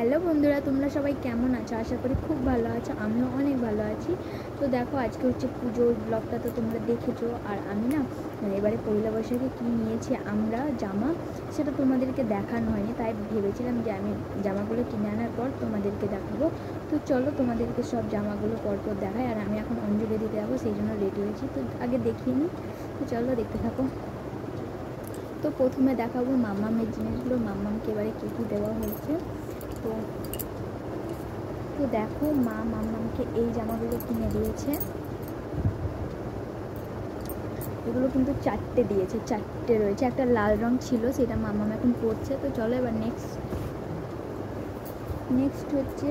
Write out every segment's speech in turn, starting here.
Hello বন্ধুরা, তোমরা সবাই কেমন আছো? আশা করি খুব ভালো আছো। আমিও অনেক ভালো আছি। তো দেখো, আজকে হচ্ছে পুজোর ব্লগটা তো তোমরা দেখেছো। আর আমি না এবারে পয়লা বৈশাখে কী নিয়েছি আমরা জামা, সেটা তোমাদেরকে দেখানো হয়নি, তাই ভেবেছিলাম যে আমি জামাগুলো কিনে আনার পর তোমাদেরকে দেখাবো। তো চলো তোমাদেরকে সব জামাগুলো পরপর দেখাই। আর আমি এখন অঞ্জলি দিতে যাবো, সেই জন্য রেডি হয়েছি। তো আগে দেখিয়ে নিই, তো চলো দেখতে থাকো। তো প্রথমে দেখাবো মাম্মামের জিনিসগুলো, মাম্মামকে এবারে কী কী দেওয়া হয়েছে। তো দেখো, মা মাম্মামকে এই জামাগুলো কিনে দিয়েছে। এগুলো কিন্তু 4টে দিয়েছে, 4টে রয়েছে। একটা লাল রং ছিল, সেটা মাম্মাম এখন পরছে। তো চলো এবার নেক্সট হচ্ছে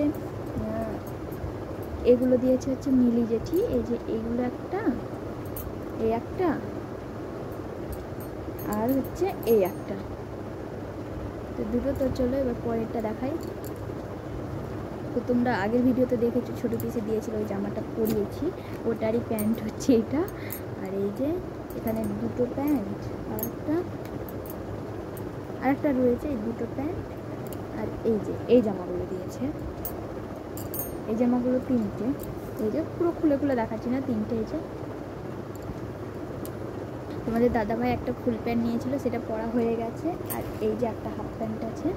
এগুলো দিয়েছে হচ্ছে মিলি জেঠি। এই যে এইগুলো একটা, এই একটা, আর হচ্ছে এই একটা, তো দুটো। তো চলো এবার পরেরটা দেখাই। তো তোমরা আগের ভিডিওতে দেখেছো, ছোটো পিসে দিয়েছিল, ওই জামাটা পরিয়েছি, ওটারই প্যান্ট হচ্ছে এটা। আর এই যে এখানে দুটো প্যান্ট, আর একটা রয়েছে, এই দুটো প্যান্ট। আর এই যে এই জামাগুলো দিয়েছে, এই জামাগুলো 3টে। এই যে পুরো খুলে খুলে দেখাচ্ছি না, 3টে। এই যে তোমাদের দাদাভাই একটা ফুল প্যান্ট নিয়েছিল, সেটা পরা হয়ে গেছে। আর এই যে একটা হাফ প্যান্ট আছে,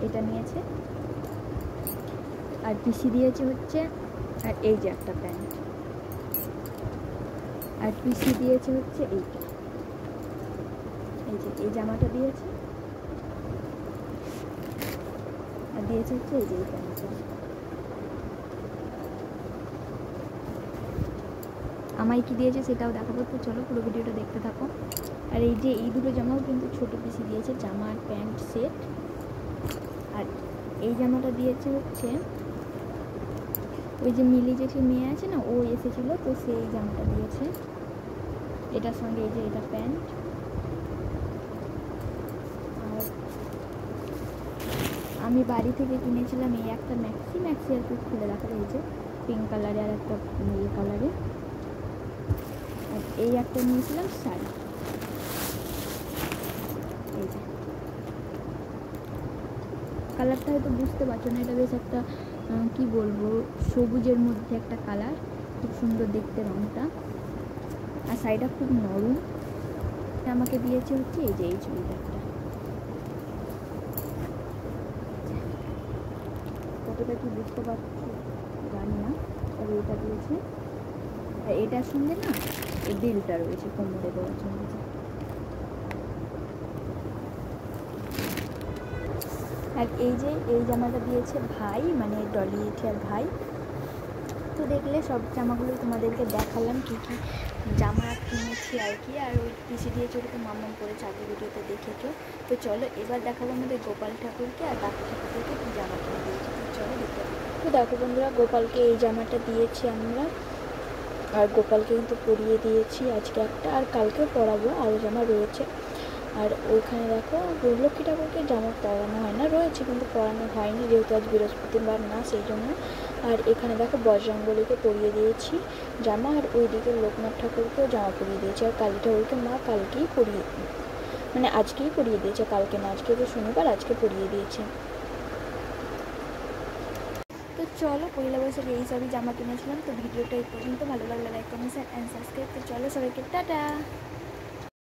এটা নিয়েছে। আর পিসি দিয়েছে হচ্ছে, আর এই যে একটা প্যান্ট। আর পিসি দিয়েছে হচ্ছে এইটা, এই যে এই জামাটা দিয়েছে। আর দিয়েছে হচ্ছে এই যে এই প্যান্টটা। আমায় কি দিয়েছে সেটাও দেখাবো, তো চলো পুরো ভিডিওটা দেখতে থাকো। আর এই যে এই দুটো জামাও কিন্তু ছোটো পিসি দিয়েছে, জামা আর প্যান্ট সেট। আর এই জামাটা দিয়েছে হচ্ছে ওই যে মিলি জেঠি মেয়ে আছে না, ও এসেছিলো, তো সেই জামাটা দিয়েছে। এটার সঙ্গে এই যে এটা প্যান্ট। আর আমি বাড়ি থেকে কিনেছিলাম এই একটা ম্যাক্সি আর কি, খুলে দেখাবে। এই যে পিঙ্ক কালারে আর একটা নীল কালারে। আর এই একটা নিয়েছিলাম শাড়ি। এই যে কালারটা হয়তো বুঝতে পারছো না, এটা বেশ একটা কি বলবো, সবুজের মধ্যে একটা কালার, খুব সুন্দর দেখতে রঙটা। আর শাড়িটা খুব নরম। আমাকে দিয়েছে হচ্ছে এই যে এই চুড়িদারটা। কতটা কি বুঝতে পারছি জানি না, তবে এটা দিয়েছে। আর এটার সঙ্গে না এই দিলটা রয়েছে কোমরে দেওয়ার জন্য। আর এই যে এই জামাটা দিয়েছে ভাই, মানে ডলি আর ভাই। তো দেখলে সব জামাগুলোই তোমাদেরকে দেখালাম, কী কী জামা কিনেছি আর কি। আর ওই পিসি দিয়েছে, ওটা তো মাম্মাম পরেছে, আগের ভিডিওতে দেখেছো। তো চলো এবার দেখাবো আমাদের গোপাল ঠাকুরকে আর বাকি ঠাকুরকে কী জামা কিনে দিয়েছি। তো চলো দেখতে। তো দেখো বন্ধুরা, গোপালকে এই জামাটা দিয়েছি আমরা। আর গোপালকে কিন্তু পরিয়ে দিয়েছি আজকে একটা, আর কালকেও পরাবো, আরও জামা রয়েছে। আর ওইখানে দেখো লক্ষ্মী ঠাকুরকে জামা পরানো হয় না, রয়েছে কিন্তু পরানো হয়নি, যেহেতু আজ বৃহস্পতিবার না, সেই জন্য। আর এখানে দেখো বজরঙ্গলিকে পরিয়ে দিয়েছি জামা। আর ওইদিকে লোকনাথ ঠাকুরকেও জামা পরিয়ে দিয়েছি। আর কালী ঠাকুরকে মা কালকেই পরিয়ে, মানে আজকেই পরিয়ে দিয়েছে, কালকে না। আজকে তো শনিবার, আজকে পরিয়ে দিয়েছে। তো চলো পয়লা বৈশাখে এই সবই জামা কিনেছিলাম। তো ভিডিওটা এই পর্যন্ত, ভালো লাগলে লাইক কমেন্ট অ্যান্ড সাবস্ক্রাইব। তো চলো সবাইকে টাটা।